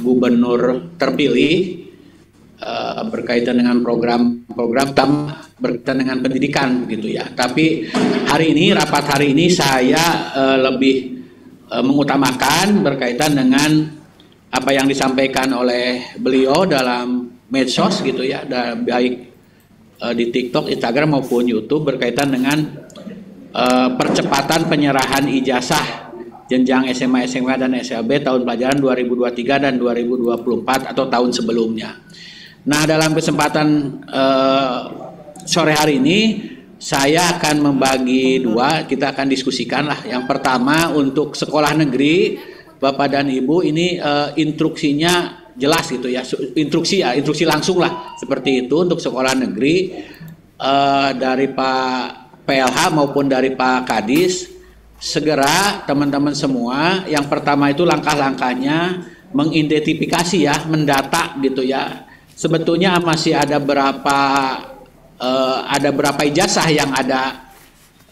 gubernur terpilih berkaitan dengan program berkaitan dengan pendidikan gitu ya. Tapi rapat hari ini saya lebih mengutamakan berkaitan dengan apa yang disampaikan oleh beliau dalam medsos gitu ya, baik di TikTok, Instagram maupun YouTube berkaitan dengan percepatan penyerahan ijazah jenjang SMA, SMA dan SLB tahun pelajaran 2023 dan 2024 atau tahun sebelumnya. Nah, dalam kesempatan sore hari ini saya akan membagi dua, kita akan diskusikan lah. Yang pertama untuk sekolah negeri, Bapak dan Ibu, ini instruksinya jelas gitu ya, instruksi langsung lah seperti itu untuk sekolah negeri dari Pak PLH maupun dari Pak Kadis. Segera teman-teman semua, yang pertama itu langkah-langkahnya mengidentifikasi ya, mendata gitu ya. Sebetulnya masih ada berapa ijazah yang ada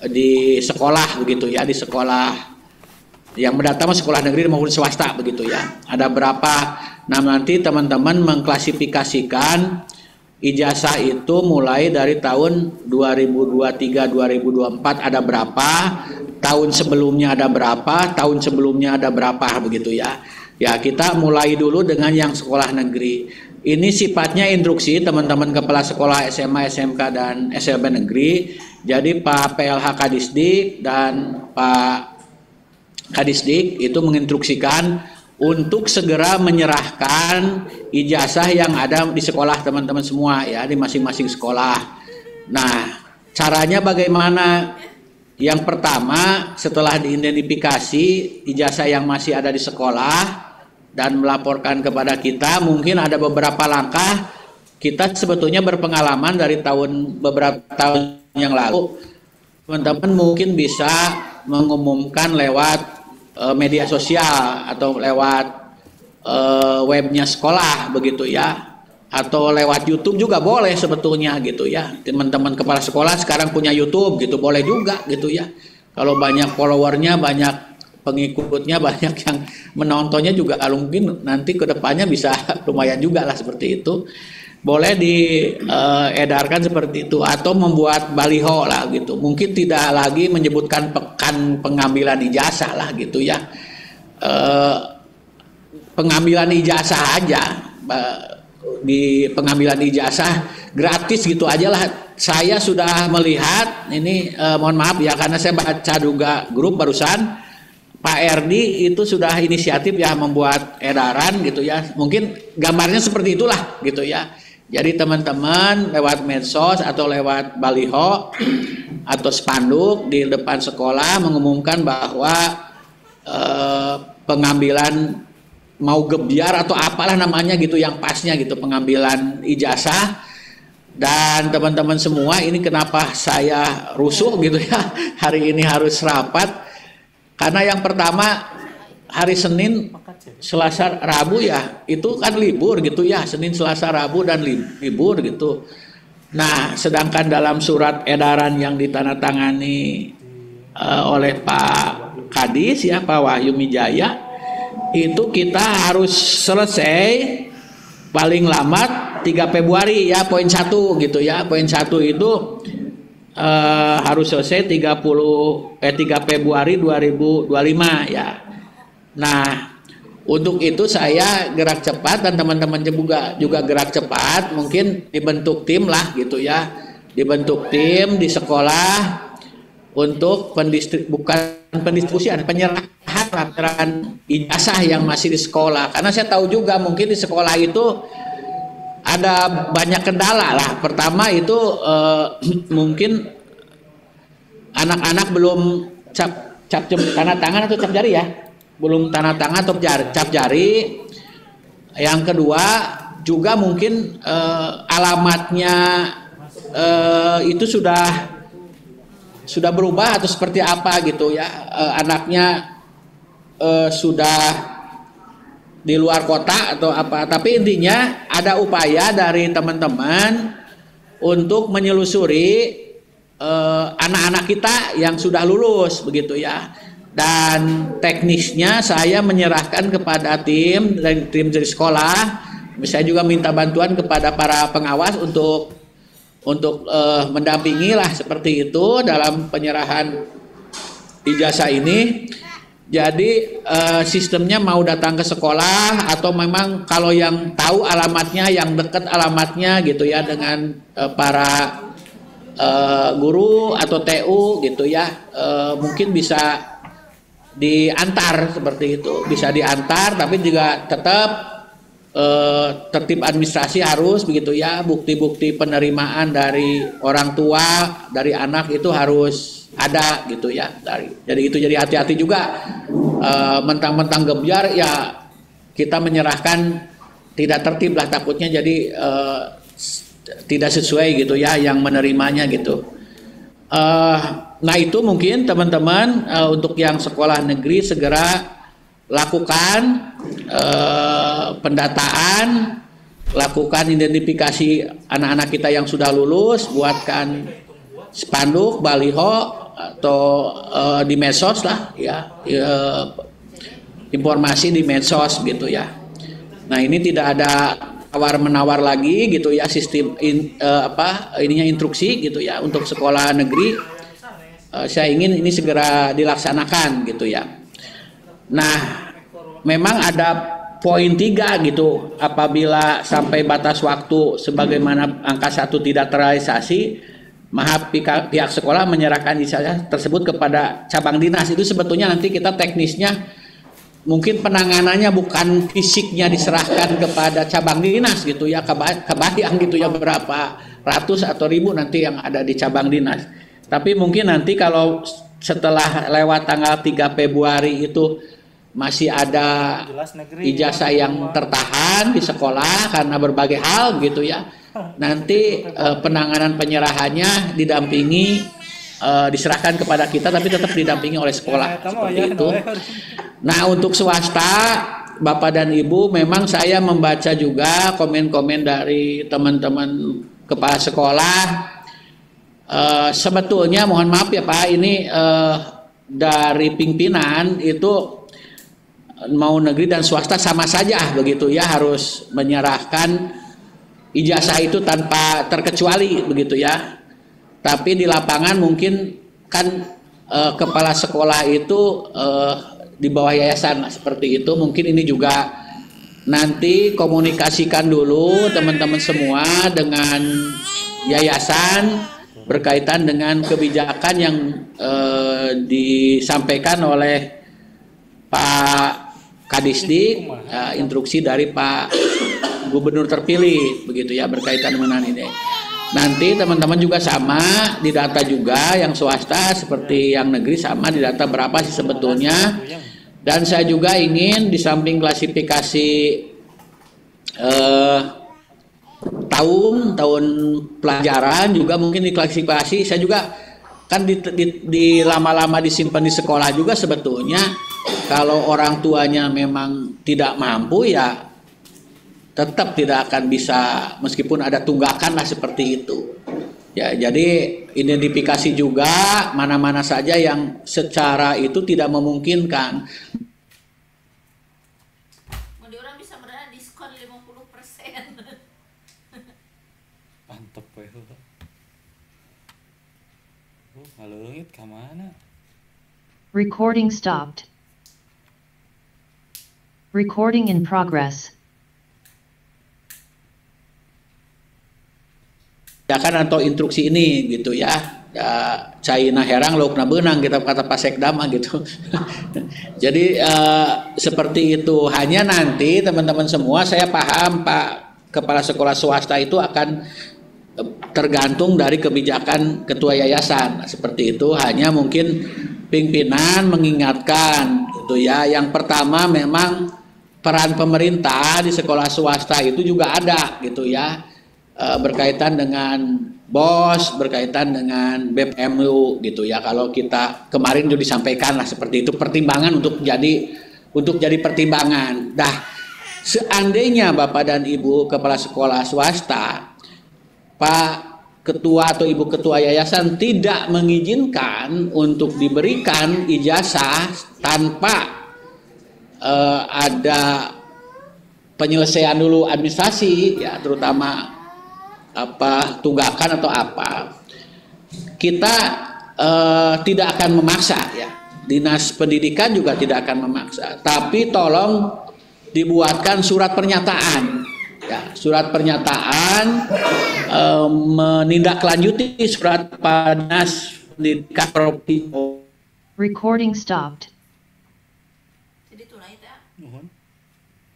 di sekolah begitu ya, di sekolah yang mendata sekolah negeri maupun swasta begitu ya. Ada berapa? Nah, nanti teman-teman mengklasifikasikan ijazah itu mulai dari tahun 2023 2024 ada berapa, tahun sebelumnya ada berapa, tahun sebelumnya ada berapa begitu ya. Ya, kita mulai dulu dengan yang sekolah negeri. Ini sifatnya instruksi teman-teman kepala sekolah SMA, SMK dan SLB negeri. Jadi Pak PLH Kadisdik dan Pak Kadisdik itu menginstruksikan untuk segera menyerahkan ijazah yang ada di sekolah teman-teman semua ya, di masing-masing sekolah. Nah, caranya bagaimana? Yang pertama, setelah diidentifikasi ijazah yang masih ada di sekolah dan melaporkan kepada kita, mungkin ada beberapa langkah. Kita sebetulnya berpengalaman dari beberapa tahun yang lalu. Teman-teman mungkin bisa mengumumkan lewat media sosial atau lewat webnya sekolah begitu ya, atau lewat YouTube juga boleh sebetulnya gitu ya. Teman-teman kepala sekolah sekarang punya YouTube gitu, boleh juga gitu ya. Kalau banyak followernya, banyak pengikutnya, banyak yang menontonnya juga, mungkin nanti kedepannya bisa lumayan juga lah seperti itu. Boleh diedarkan seperti itu atau membuat baliho lah gitu. Mungkin tidak lagi menyebutkan pekan pengambilan ijazah lah gitu ya. Pengambilan ijazah aja, di pengambilan ijazah gratis gitu aja lah. Saya sudah melihat ini, mohon maaf ya karena saya baca juga grup barusan, Pak Erdi itu sudah inisiatif ya membuat edaran gitu ya. Mungkin gambarnya seperti itulah gitu ya. Jadi teman-teman lewat medsos atau lewat baliho atau spanduk di depan sekolah mengumumkan bahwa pengambilan mau gebyar atau apalah namanya gitu yang pasnya gitu, pengambilan ijazah. Dan teman-teman semua, ini kenapa saya rusuh gitu ya hari ini harus rapat. Karena yang pertama hari Senin, Selasa, Rabu ya itu kan libur gitu ya, Senin, Selasa, Rabu dan libur gitu. Nah, sedangkan dalam surat edaran yang ditandatangani oleh Pak Kadis ya, Pak Wahyu Mijaya, itu kita harus selesai paling lambat 3 Februari ya, poin 1 gitu ya. Poin 1 itu harus selesai 3 Februari 2025 ya. Nah, untuk itu saya gerak cepat dan teman-teman juga gerak cepat, mungkin dibentuk tim lah gitu ya. Dibentuk tim di sekolah untuk pendistribusian, penyerahan ijazah yang masih di sekolah. Karena saya tahu juga mungkin di sekolah itu ada banyak kendala lah. Pertama itu mungkin anak-anak belum cap tanda tangan atau cap jari ya, belum tanda tangan atau cap jari. Yang kedua juga mungkin alamatnya itu sudah berubah atau seperti apa gitu ya, anaknya sudah di luar kota atau apa. Tapi intinya ada upaya dari teman-teman untuk menyelusuri anak-anak kita yang sudah lulus begitu ya. dan teknisnya saya menyerahkan kepada tim dari sekolah. Saya juga minta bantuan kepada para pengawas untuk mendampingi lah seperti itu dalam penyerahan ijazah ini. Jadi sistemnya mau datang ke sekolah atau memang kalau yang tahu alamatnya, yang dekat alamatnya gitu ya dengan para guru atau TU gitu ya, mungkin bisa diantar seperti itu, bisa diantar, tapi juga tetap tertib administrasi harus begitu ya, bukti-bukti penerimaan dari orang tua, dari anak itu harus ada gitu ya. Jadi itu jadi hati-hati juga, mentang-mentang gebyar ya kita menyerahkan tidak tertib lah, takutnya jadi tidak sesuai gitu ya yang menerimanya gitu. Nah itu mungkin teman-teman untuk yang sekolah negeri segera lakukan pendataan, lakukan identifikasi anak-anak kita yang sudah lulus, buatkan spanduk, baliho atau di medsos lah ya, informasi di medsos gitu ya. Nah ini tidak ada tawar menawar lagi gitu ya, sistem ininya instruksi gitu ya untuk sekolah negeri. Saya ingin ini segera dilaksanakan gitu ya. Nah, memang ada poin 3 gitu, apabila sampai batas waktu sebagaimana angka 1 tidak terrealisasi, maka pihak sekolah menyerahkan ijazah tersebut kepada cabang dinas. Itu sebetulnya nanti kita teknisnya mungkin penanganannya bukan fisiknya diserahkan kepada cabang dinas gitu ya, kebayang gitu ya berapa ratus atau ribu nanti yang ada di cabang dinas. Tapi mungkin nanti kalau setelah lewat tanggal 3 Februari itu masih ada ijazah yang tertahan di sekolah karena berbagai hal gitu ya. Nanti penanganan penyerahannya didampingi, diserahkan kepada kita, tapi tetap didampingi oleh sekolah seperti itu. Nah untuk swasta, Bapak dan Ibu, memang saya membaca juga komen-komen dari teman-teman kepala sekolah. Sebetulnya mohon maaf ya Pak, ini dari pimpinan itu mau negeri dan swasta sama saja begitu ya, harus menyerahkan ijazah itu tanpa terkecuali begitu ya. Tapi di lapangan mungkin kan kepala sekolah itu di bawah yayasan seperti itu. Mungkin ini juga nanti komunikasikan dulu teman-teman semua dengan yayasan berkaitan dengan kebijakan yang disampaikan oleh Pak Kadisdik, instruksi dari Pak Gubernur terpilih begitu ya berkaitan dengan ini. Nanti teman-teman juga sama didata juga, yang swasta seperti yang negeri sama didata berapa sih sebetulnya. Dan saya juga ingin di samping klasifikasi tahun pelajaran juga mungkin diklasifikasi, saya juga kan di lama-lama disimpan di sekolah juga sebetulnya. Kalau orang tuanya memang tidak mampu ya tetap tidak akan bisa, meskipun ada tunggakan lah seperti itu ya. Jadi identifikasi juga mana-mana saja yang secara itu tidak memungkinkan. Orang bisa berada diskon 50%. Mantep ya. Ngalengit ke mana? Recording stopped. Recording in progress. Ya kan atau instruksi ini gitu ya. Caina herang laukna benang kita kata Pak Sekda mah gitu. Jadi seperti itu. Hanya nanti teman-teman semua, saya paham Pak Kepala Sekolah Swasta itu akan tergantung dari kebijakan ketua yayasan seperti itu. Hanya mungkin pimpinan mengingatkan gitu ya. Yang pertama memang peran pemerintah di sekolah swasta itu juga ada gitu ya, berkaitan dengan BOS, berkaitan dengan BPMU gitu ya. Kalau kita kemarin juga disampaikan lah seperti itu, pertimbangan untuk jadi pertimbangan. Dah seandainya Bapak dan Ibu kepala sekolah swasta, Pak ketua atau ibu ketua yayasan tidak mengizinkan untuk diberikan ijazah tanpa ada penyelesaian dulu administrasi, ya terutama apa tunggakan atau apa, kita tidak akan memaksa, ya. Dinas Pendidikan juga tidak akan memaksa, tapi tolong dibuatkan surat pernyataan, ya, surat pernyataan menindaklanjuti surat Dinas Pendidikan Provinsi. Recording stopped. Jadi tunai tak? Mohon.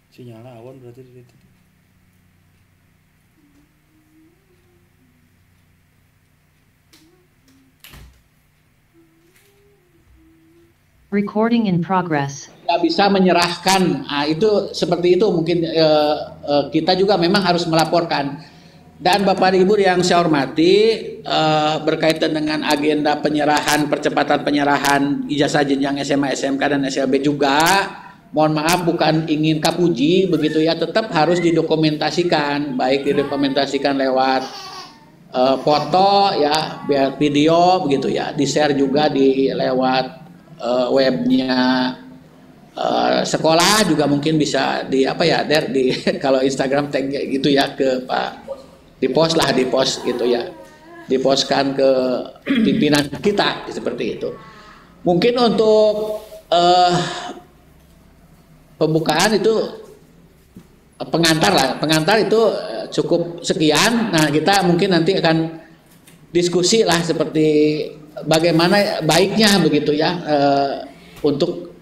Sinyalnya awan berarti di itu. Recording in progress. Tidak bisa menyerahkan, nah, itu seperti itu mungkin kita juga memang harus melaporkan. Dan Bapak Ibu yang saya hormati, berkaitan dengan agenda penyerahan, percepatan penyerahan ijazah jenjang SMA, SMK dan SLB juga, mohon maaf bukan ingin kapuji begitu ya, tetap harus didokumentasikan, baik didokumentasikan lewat foto ya, video begitu ya, di-share juga di lewat webnya sekolah juga mungkin bisa di apa ya di kalau Instagram tag gitu ya ke Pak, di post gitu ya, dipostkan ke pimpinan kita seperti itu. Mungkin untuk pembukaan itu pengantar itu cukup sekian. Nah kita mungkin nanti akan diskusi lah seperti bagaimana baiknya begitu ya untuk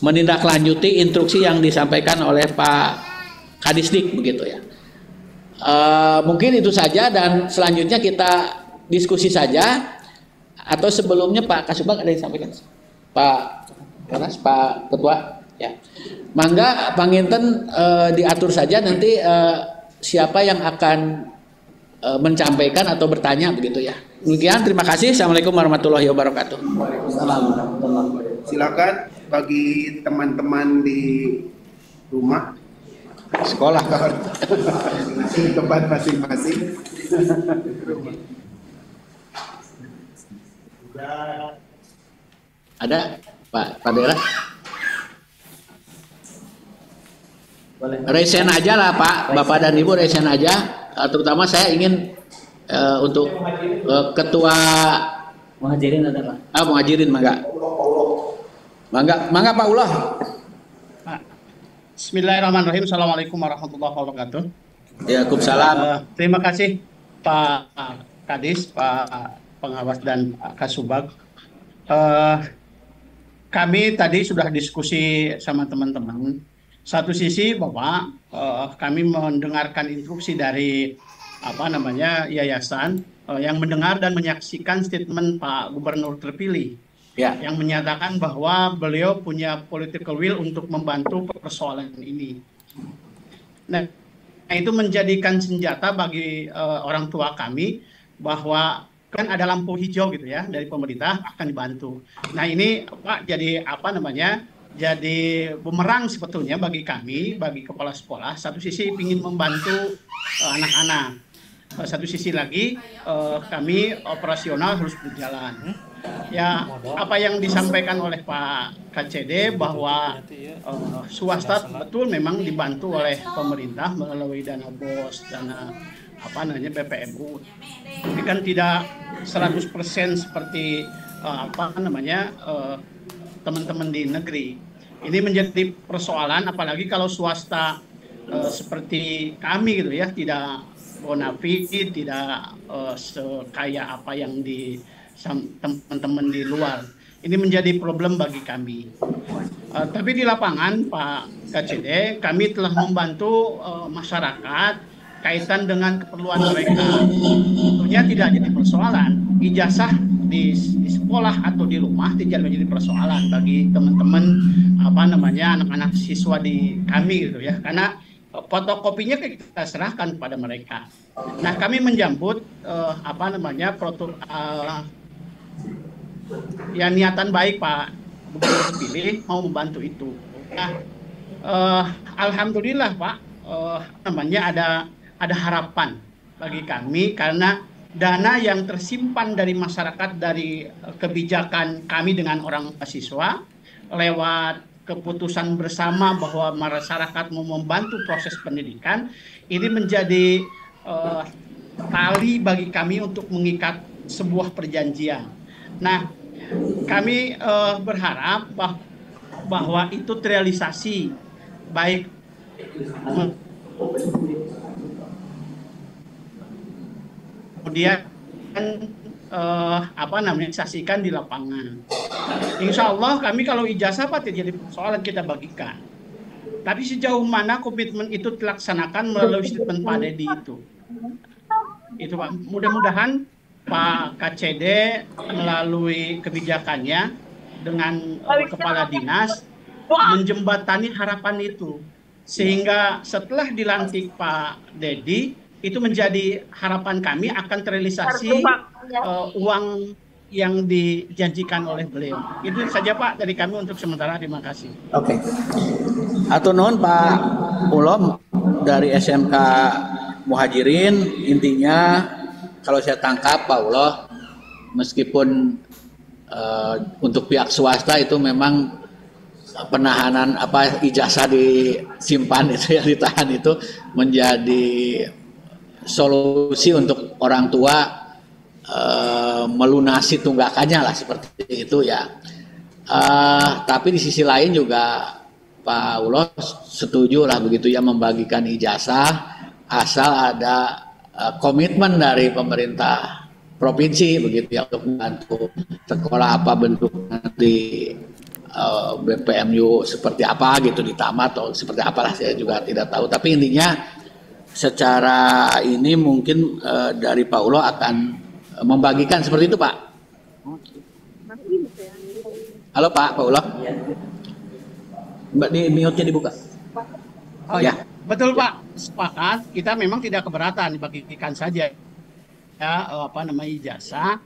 menindaklanjuti instruksi yang disampaikan oleh Pak Kadisdik begitu ya. Mungkin itu saja dan selanjutnya kita diskusi saja, atau sebelumnya Pak Kasubag ada yang sampaikan Pak Kanas, Pak Ketua ya. Mangga panginten diatur saja nanti siapa yang akan menyampaikan atau bertanya begitu ya. Demikian, terima kasih. Assalamualaikum warahmatullahi wabarakatuh. Waalaikumsalam warahmatullahi wabarakatuh. Silakan bagi teman-teman di rumah, Sekolah. di tempat masing-masing. Ada Pak Dera? Resen aja lah Pak, Bapak dan Ibu resen aja. Terutama saya ingin untuk ketua Muhajirin ada Pak. Muhajirin mangga Pak Ulah. Bismillahirrahmanirrahim. Assalamualaikum warahmatullahi wabarakatuh. Waalaikumsalam. Terima kasih Pak Kadis, Pak Pengawas dan Pak Kasubag. Kami tadi sudah diskusi sama teman-teman. Satu sisi bahwa kami mendengarkan instruksi dari yayasan yang mendengar dan menyaksikan statement Pak Gubernur terpilih Ya. yang menyatakan bahwa beliau punya political will untuk membantu persoalan ini. Nah, itu menjadikan senjata bagi orang tua kami bahwa kan ada lampu hijau gitu ya dari pemerintah akan dibantu. Nah ini Pak jadi bumerang sebetulnya bagi kami, bagi kepala sekolah. Satu sisi ingin membantu anak-anak, satu sisi lagi kami operasional harus berjalan. Ya, apa yang disampaikan oleh Pak KCD bahwa swasta betul memang dibantu oleh pemerintah melalui dana BOS, dana BPMU. Ini kan tidak 100% seperti teman-teman di negeri. Ini menjadi persoalan apalagi kalau swasta seperti kami gitu ya, tidak bonafide, tidak sekaya apa yang di teman-teman di luar. Ini menjadi problem bagi kami. Tapi di lapangan Pak KCD, kami telah membantu masyarakat kaitan dengan keperluan mereka. Tentunya tidak jadi persoalan. Ijazah di sekolah atau di rumah tidak menjadi persoalan bagi teman-teman anak-anak siswa di kami gitu ya. Karena fotokopinya kita serahkan kepada mereka. Nah, kami menjemput niatan baik Pak Gubernur terpilih mau membantu itu. Nah, alhamdulillah Pak, ada harapan bagi kami karena dana yang tersimpan dari masyarakat dari kebijakan kami dengan orang mahasiswa lewat keputusan bersama bahwa masyarakat mau membantu proses pendidikan, ini menjadi tali bagi kami untuk mengikat sebuah perjanjian. Nah, kami berharap bahwa itu terrealisasi, baik kemudian saksikan di lapangan. Insya Allah kami kalau ijazah Pak tidak jadi persoalan, kita bagikan. Tapi sejauh mana komitmen itu dilaksanakan melalui statement Pak Dedi itu Pak. Mudah-mudahan Pak KCD melalui kebijakannya dengan kepala dinas menjembatani harapan itu, sehingga setelah dilantik Pak Dedi itu menjadi harapan kami akan terrealisasi uang yang dijanjikan oleh beliau. Itu saja Pak dari kami untuk sementara. Terima kasih. Oke. Atur nuhun Pak Ulo dari SMK Muhajirin. Intinya kalau saya tangkap Pak Ulo, meskipun untuk pihak swasta itu memang penahanan ijazah disimpan itu, yang ditahan itu menjadi solusi untuk orang tua melunasi tunggakannya lah, seperti itu ya. Tapi di sisi lain juga Pak Ulo setuju lah begitu ya, membagikan ijazah asal ada komitmen dari pemerintah provinsi begitu ya, untuk membantu sekolah apa bentuk nanti BPMU seperti apa gitu, di tamat atau seperti apalah, saya juga tidak tahu. Tapi intinya secara ini mungkin dari Pak Ulo akan membagikan seperti itu Pak. Halo Pak Ulo, Mbak, di mute-nya dibuka. Oh ya, betul Pak, sepakat. Kita memang tidak keberatan dibagikan saja ya ijazah,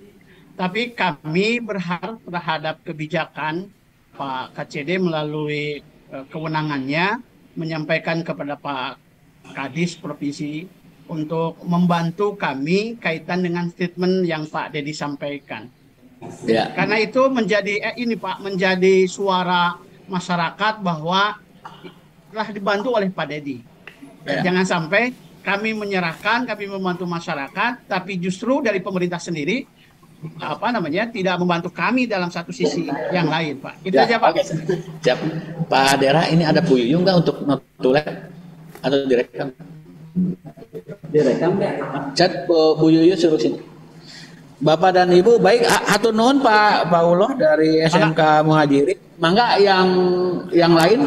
tapi kami berharap terhadap kebijakan Pak KCD melalui kewenangannya menyampaikan kepada Pak Kadis Provinsi untuk membantu kami kaitan dengan statement yang Pak Dedi sampaikan. Ya. Karena itu menjadi ini Pak, menjadi suara masyarakat bahwa telah dibantu oleh Pak Dedi. Ya. Jangan sampai kami menyerahkan, kami membantu masyarakat, tapi justru dari pemerintah sendiri tidak membantu kami dalam satu sisi yang lain, Pak. Itu aja Pak. Siap. Pak Dera, ini ada Bu Yuyung nggak untuk notulen atau direkam? Direkam nggak? Chat Bu Yuyu suruh sini. Bapak dan Ibu, baik, hatur nuhun Pak Ulo dari SMK Muhajirin. Mangga yang lain,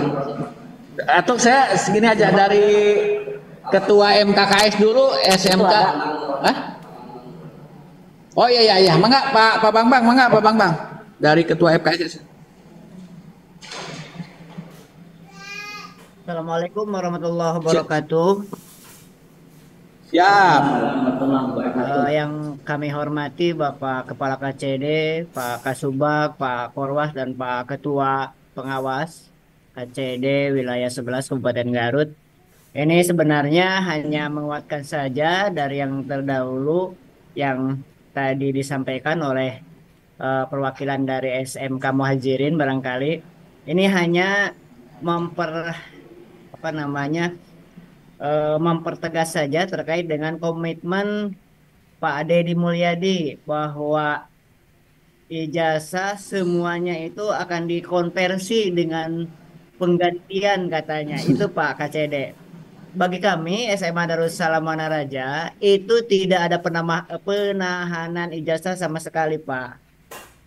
atau saya segini aja dari Ketua MKKS dulu, SMK. Hah? Oh iya, mangga Pak Bambang, mangga Pak Bambang dari Ketua FKS. Assalamualaikum warahmatullahi wabarakatuh. Siap. Yang kami hormati Bapak Kepala KCD, Pak Kasubag, Pak Korwas, dan Pak Ketua Pengawas KCD Wilayah 11 Kabupaten Garut. Ini sebenarnya hanya menguatkan saja dari yang terdahulu yang tadi disampaikan oleh perwakilan dari SMK Muhajirin barangkali. Ini hanya mempertegas saja terkait dengan komitmen Pak Dedi Mulyadi bahwa ijazah semuanya itu akan dikonversi dengan penggantian katanya. Itu Pak KCD. Bagi kami SMA Darussalam Wanaraja itu tidak ada penahanan ijazah sama sekali Pak.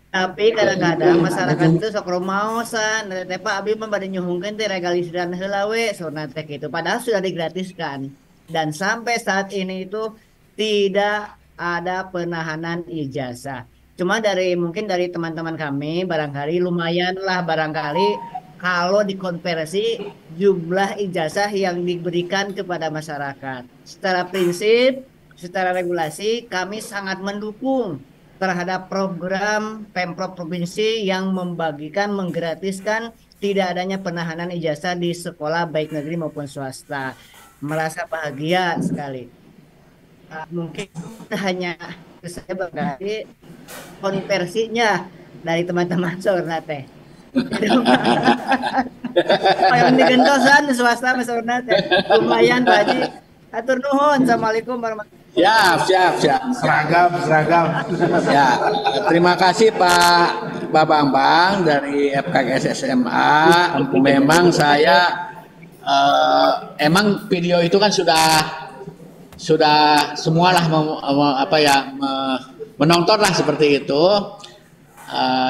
Tapi kadang-kadang masyarakat itu sok romaosan, teh Pak abi mah bade nyuhungkeun teh regalisiran heula we saurna teh kitu. Padahal sudah digratiskan. Dan sampai saat ini itu tidak ada penahanan ijazah. Cuma mungkin dari teman-teman kami barangkali lumayan lah barangkali kalau dikonversi jumlah ijazah yang diberikan kepada masyarakat. Secara prinsip, secara regulasi kami sangat mendukung terhadap program Pemprov Provinsi yang membagikan, menggratiskan tidak adanya penahanan ijazah di sekolah baik negeri maupun swasta. Merasa bahagia sekali. Mungkin hanya saya berarti konversinya dari teman-teman Saurna teh. Yang digentosan swasta Mas Saurna teh. Lumayan Pak Haji. Atur nuhun. Assalamualaikum warahmatullahi Siap. Seragam. Ya, terima kasih Pak Bambang dari FKGS SMA. Memang saya emang video itu kan sudah semualah menonton lah seperti itu.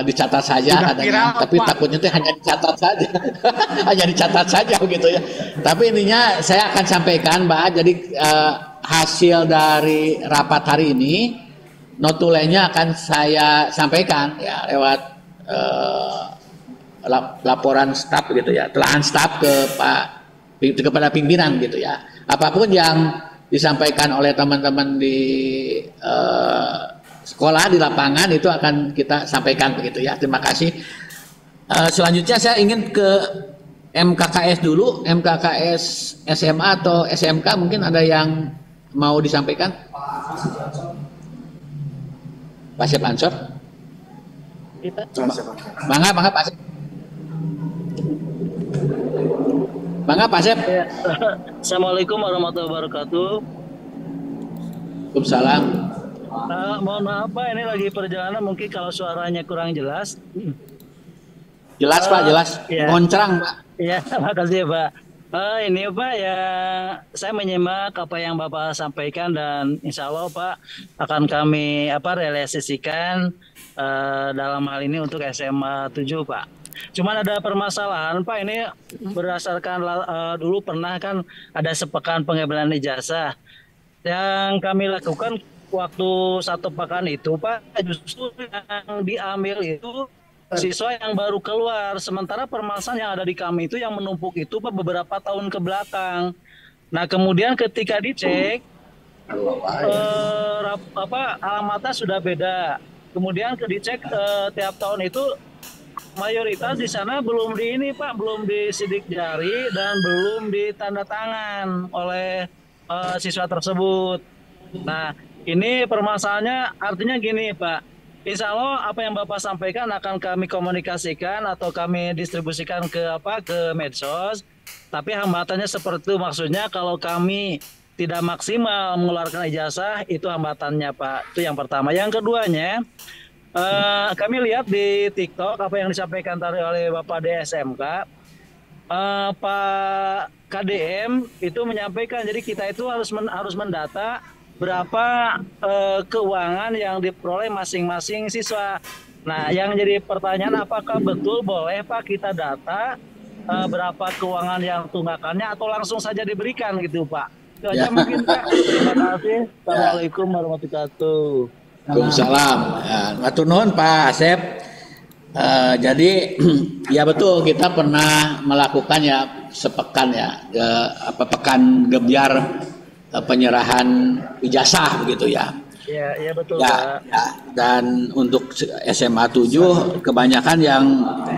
Dicatat saja Sudah adanya, viral, tapi Pak. takutnya itu hanya dicatat saja, hanya dicatat saja begitu ya. Tapi intinya saya akan sampaikan, Mbak. Jadi hasil dari rapat hari ini, notulenya akan saya sampaikan ya lewat laporan staf gitu ya, telahan staf kepada pimpinan gitu ya. Apapun yang disampaikan oleh teman-teman di sekolah di lapangan itu akan kita sampaikan begitu ya. Terima kasih. Selanjutnya saya ingin ke MKKS dulu, MKKS SMA atau SMK mungkin ada yang mau disampaikan? Pak Syed Ansor. Bangga Pak Syed. Bangga Pak Syed. Assalamualaikum warahmatullahi wabarakatuh. Waalaikumsalam. Mohon maaf Pak, ini lagi perjalanan mungkin kalau suaranya kurang jelas. Jelas Pak, jelas. Ya. Ngoncrang Pak. Ya, makasih Pak. Ini Pak ya, saya menyimak apa yang Bapak sampaikan dan insya Allah Pak akan kami realisasikan dalam hal ini untuk SMA 7 Pak. Cuman ada permasalahan Pak, ini berdasarkan dulu pernah kan ada sepekan pengambilan ijazah yang kami lakukan waktu 1 pekan itu Pak, justru yang diambil itu siswa yang baru keluar, sementara permasalahan yang ada di kami itu yang menumpuk itu Pak beberapa tahun ke belakang. Nah kemudian ketika dicek alamatnya sudah beda, kemudian dicek tiap tahun itu mayoritas di sana belum belum disidik jari dan belum ditanda tangan oleh siswa tersebut. Nah ini permasalahannya artinya gini Pak. Insya Allah apa yang Bapak sampaikan akan kami komunikasikan atau kami distribusikan ke medsos. Tapi hambatannya seperti itu, maksudnya kalau kami tidak maksimal mengeluarkan ijazah itu hambatannya Pak. Itu yang pertama. Yang keduanya kami lihat di TikTok apa yang disampaikan tadi oleh Bapak DSMK. Pak KDM itu menyampaikan jadi kita itu harus mendata berapa keuangan yang diperoleh masing-masing siswa. Nah, yang jadi pertanyaan apakah betul boleh Pak kita data berapa keuangan yang tunggakannya atau langsung saja diberikan gitu Pak? Itu aja mungkin Pak. Terima kasih. Assalamualaikum warahmatullahi wabarakatuh. Waalaikumsalam. Matur nuwun Pak Asep. Jadi ya betul kita pernah melakukan ya sepekan ya pekan gebyar penyerahan ijazah begitu ya. Ya betul ya, Pak. ya. Dan untuk SMA 7 kebanyakan yang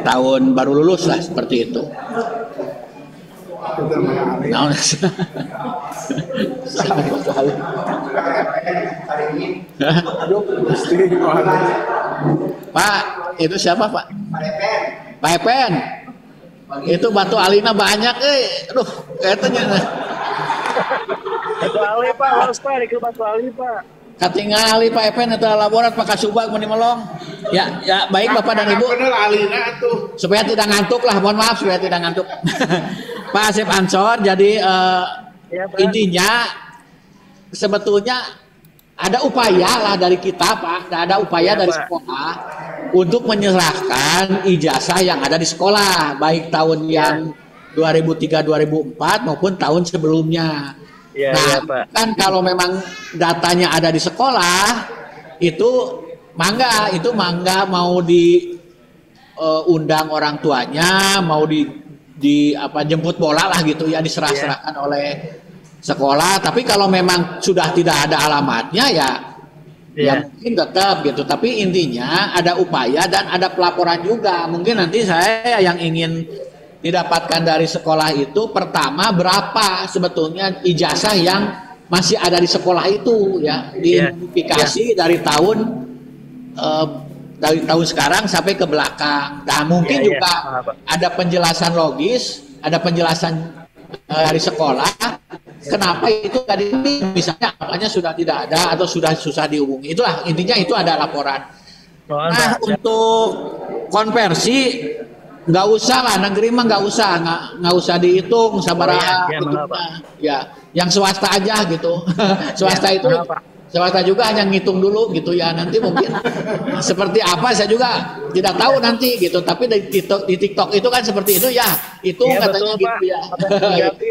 tahun baru lulus lah seperti itu. Nah, Pak, itu siapa Pak? Pak Epen. Itu batu alina banyak, aduh, kayaknya. Batu Ali Pak, harus Pak, ke Batu Ali Pak. Katingali Pak Epen itu laborat Pak Kasubag meni melong. Ya baik Bapak dan Ibu. Supaya tidak ngantuk lah, mohon maaf supaya tidak ngantuk. Pak Asep Ansor, jadi intinya sebetulnya ada upaya lah dari kita Pak, ada upaya dari sekolah untuk menyerahkan ijazah yang ada di sekolah, baik tahun yang 2003-2004 maupun tahun sebelumnya. Pak. Kan kalau memang datanya ada di sekolah itu mangga mau diundang orang tuanya, mau jemput bola lah gitu ya, diserah-serahkan oleh sekolah. Tapi kalau memang sudah tidak ada alamatnya ya mungkin tetap gitu. Tapi intinya ada upaya dan ada pelaporan juga. Mungkin nanti saya yang ingin didapatkan dari sekolah itu pertama berapa sebetulnya ijazah yang masih ada di sekolah itu ya, diidentifikasi dari tahun sekarang sampai ke belakang. Nah, mungkin juga ada penjelasan logis, ada penjelasan dari sekolah kenapa itu tadi misalnya apanya sudah tidak ada atau sudah susah dihubungi. Itulah intinya, itu ada laporan. Nah, untuk konversi nggak usah lah, negeri mah nggak usah dihitung sabaraha ya, yang swasta aja gitu. Swasta itu swasta juga hanya ngitung dulu gitu ya, nanti mungkin seperti apa saya juga tidak tahu nanti gitu, tapi di TikTok itu kan seperti itu ya, itu katanya betul, gitu ya.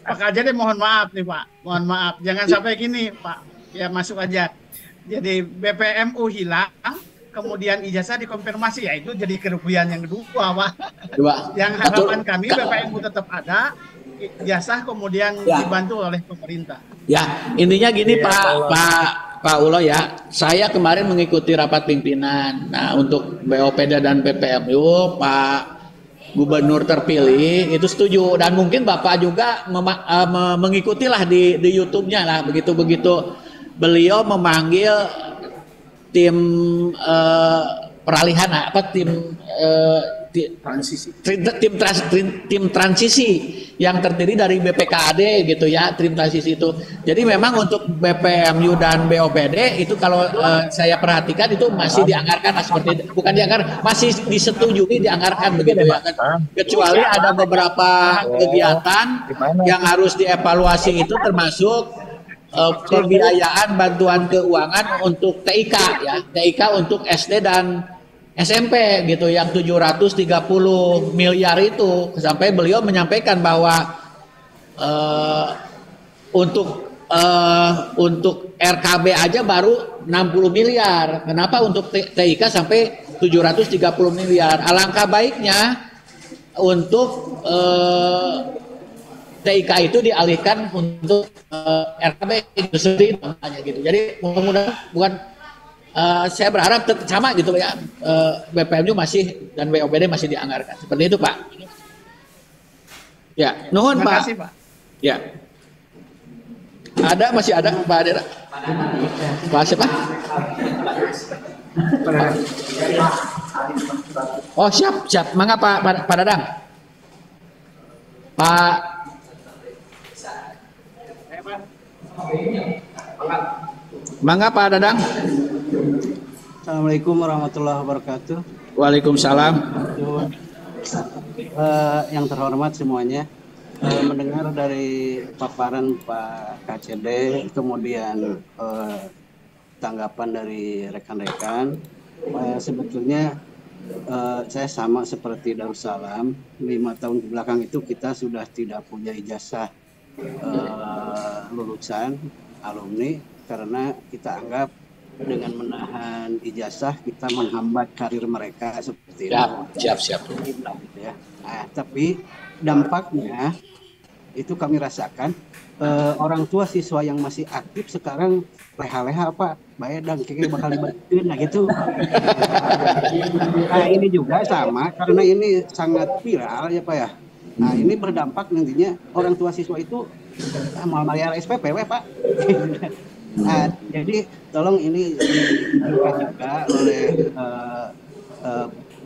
Pak Kajade mohon maaf nih Pak, mohon maaf, jangan sampai gini Pak, ya masuk aja. Jadi BPMU hilang, kemudian ijazah dikonfirmasi, ya itu jadi kerugian yang kedua Pak. Yang harapan kami BPMU tetap ada, ijazah kemudian dibantu oleh pemerintah. Ya, intinya gini Pak Ulo ya, saya kemarin mengikuti rapat pimpinan. Nah, untuk BOPD dan PPMU, Pak Gubernur terpilih itu setuju, dan mungkin Bapak juga mengikutilah di YouTube-nya lah, begitu beliau memanggil tim peralihan tim transisi yang terdiri dari BPKAD gitu ya, tim transisi itu. Jadi memang untuk BPMU dan BOPD itu kalau saya perhatikan itu masih dianggarkan seperti itu. Bukan dianggarkan, masih disetujui dianggarkan begitu ya. Kecuali ada beberapa kegiatan yang harus dievaluasi, itu termasuk pembiayaan bantuan keuangan untuk TIK ya, TIK untuk SD dan SMP gitu, yang 730 miliar itu, sampai beliau menyampaikan bahwa untuk RKB aja baru 60 miliar. Kenapa untuk TIK sampai 730 miliar? Alangkah baiknya untuk TIK itu dialihkan untuk RKB itu sendiri gitu. Jadi mudah-mudahan saya berharap sama gitu ya, BPMU masih dan BOPD masih dianggarkan seperti itu Pak. Ya, nuhun Pak. Kasih, Pak. Ya. Masih ada Pak Adera. Pak siapa? Oh siap. Mangga Pak Dadang. Pak. Mangga Pak Dadang. Assalamualaikum warahmatullahi wabarakatuh. Waalaikumsalam. Yang terhormat semuanya, mendengar dari paparan Pak KCD, kemudian tanggapan dari rekan-rekan, sebetulnya saya sama seperti Darussalam, 5 tahun ke belakang itu kita sudah tidak punya ijazah lulusan alumni, karena kita anggap dengan menahan ijazah kita menghambat karir mereka seperti itu. Siap. Ya. Nah, tapi dampaknya itu kami rasakan, orang tua siswa yang masih aktif sekarang leha-leha Pak, bayar dan kayaknya bakal dibantuin, nah gitu. Nah ini juga sama, karena ini sangat viral ya Pak ya. Nah ini berdampak nantinya orang tua siswa itu mau bayar SPP Pak. Nah, jadi tolong ini dibuka juga oleh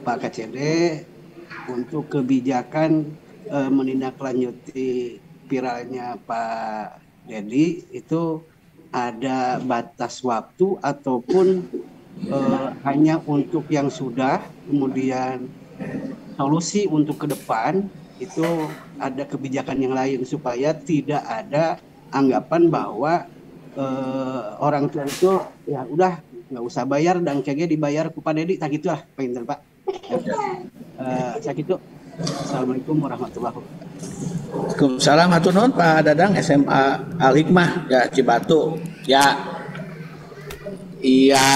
Pak KCD untuk kebijakan menindaklanjuti viralnya Pak Dedi, itu ada batas waktu ataupun hanya untuk yang sudah, kemudian solusi untuk ke depan itu ada kebijakan yang lain supaya tidak ada anggapan bahwa orang tua itu ya udah nggak usah bayar dan kayaknya dibayar ku Pak Dedi, tak gitu lah pinter Pak. Saya gitu. Assalamualaikum warahmatullahi wabarakatuh. Waalaikumsalam hatur nuhun Pak Dadang, SMA Al-Hikmah ya Cibatu. Ya. Iya,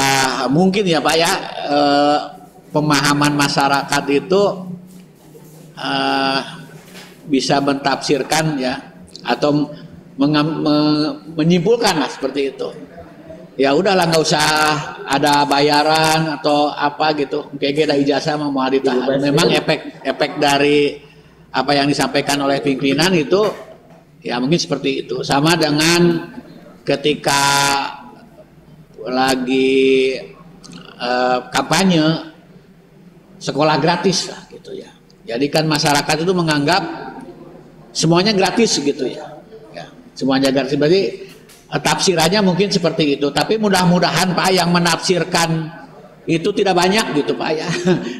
mungkin ya Pak ya, pemahaman masyarakat itu bisa mentafsirkan ya, atau menyimpulkan lah seperti itu. Ya udahlah, nggak usah ada bayaran atau apa gitu, kayak ada ijazah mau ditahan. Memang efek dari apa yang disampaikan oleh pimpinan itu Ya mungkin seperti itu. Sama dengan ketika lagi kampanye sekolah gratis lah gitu ya. Jadi kan masyarakat itu menganggap semuanya gratis gitu ya. Ya, semuanya gratis. Berarti tafsirannya mungkin seperti itu. Tapi mudah-mudahan Pak yang menafsirkan itu tidak banyak gitu Pak ya.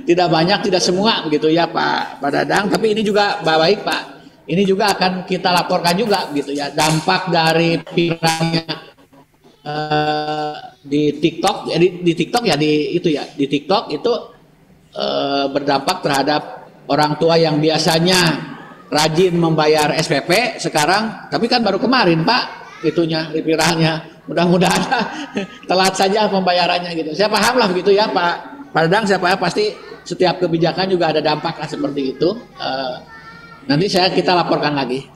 Tidak banyak, tidak semua gitu ya Pak Dadang. Tapi ini juga baik Pak. Ini juga akan kita laporkan juga gitu ya. Dampak dari viralnya di TikTok, ya di TikTok ya di TikTok itu berdampak terhadap orang tua yang biasanya rajin membayar SPP sekarang, tapi kan baru kemarin Pak itunya viralnya. Mudah-mudahan telat saja pembayarannya gitu. Saya paham lah begitu ya Pak Dadang, saya paham pasti setiap kebijakan juga ada dampak seperti itu. Nanti kita laporkan lagi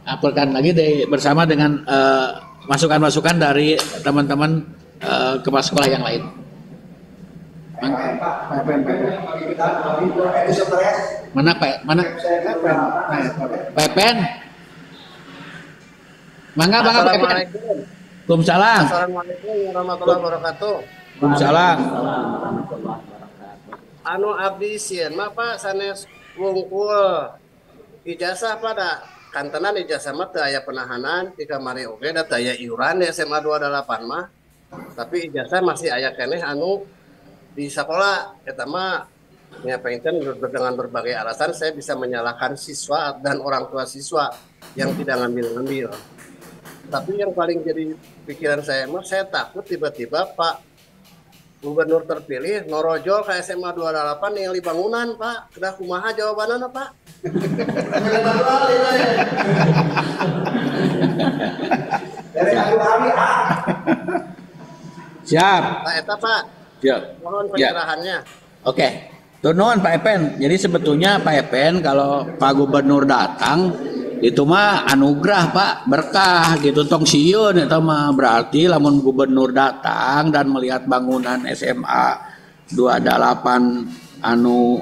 bersama dengan masukan-masukan dari teman-teman kepala sekolah yang lain. Mana Pak? Mana? Pepen. Mangga Pepen. Waalaikumsalam. Assalamualaikum warahmatullahi wabarakatuh. Waalaikumsalam. Anu abdi sieun mah Pak sanes wungkul ijazah pada kantenan ijazah mah teu aya penahanan di kamari oge da teu aya iuran di SMA 28 mah. Tapi ijazah masih aya keneh anu di sekolah eta mah nya pengen dengan berbagai alasan saya bisa menyalahkan siswa dan orang tua siswa yang tidak ngambil. Tapi yang paling jadi pikiran saya mah saya takut tiba-tiba Pak Gubernur terpilih norojol ke SMA 28 ningali bangunan Pak. Kedah kumaha jawabanana Pak? Siap. Pak eta Pak. Siap. Mohon pencerahannya. Oke. Tunuhun Pak Epen. Jadi sebetulnya Pak Epen kalau Pak Gubernur datang itu mah anugerah Pak, berkah gitu tong sieun eta mah berarti lamun gubernur datang dan melihat bangunan SMA 28 anu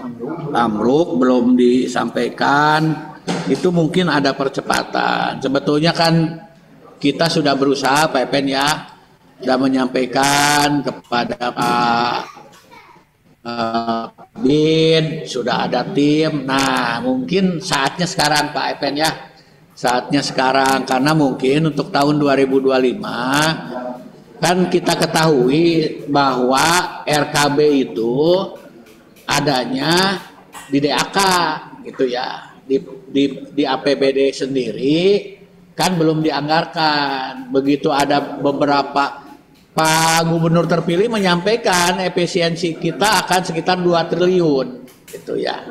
ambruk belum disampaikan itu mungkin ada percepatan. Sebetulnya kan kita sudah berusaha Pak Epen ya, sudah menyampaikan kepada Pak Bin, sudah ada tim. Nah, mungkin saatnya sekarang Pak Epen ya. Saatnya sekarang karena mungkin untuk tahun 2025 kan kita ketahui bahwa RKB itu adanya di DAK gitu ya. Di APBD sendiri kan belum dianggarkan. Begitu ada beberapa Pak Gubernur terpilih menyampaikan efisiensi kita akan sekitar 2 triliun gitu ya.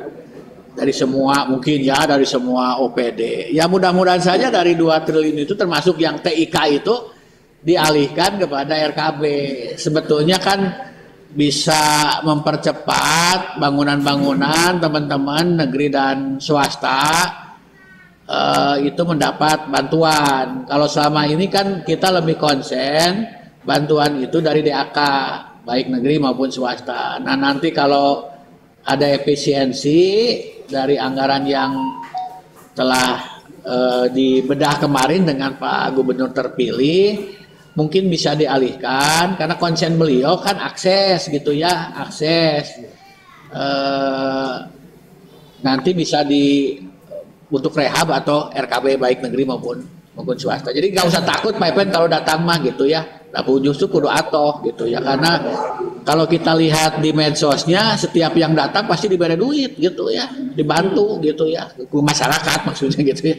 Dari semua mungkin ya dari semua OPD. Ya mudah-mudahan saja dari 2 triliun itu termasuk yang TIK itu dialihkan kepada RKB. Sebetulnya kan bisa mempercepat bangunan-bangunan teman-teman negeri dan swasta itu mendapat bantuan. Kalau selama ini kan kita lebih konsen bantuan itu dari DAK, baik negeri maupun swasta. Nah nanti kalau ada efisiensi dari anggaran yang telah dibedah kemarin dengan Pak Gubernur terpilih, mungkin bisa dialihkan karena konsen beliau kan akses gitu ya, akses. Nanti bisa untuk rehab atau RKB baik negeri maupun swasta. Jadi nggak usah takut Pak Epen kalau datang mah gitu ya. Tapi justru kudu atoh gitu ya, karena kalau kita lihat di medsosnya setiap yang datang pasti diberi duit gitu ya, dibantu gitu ya, masyarakat maksudnya gitu ya.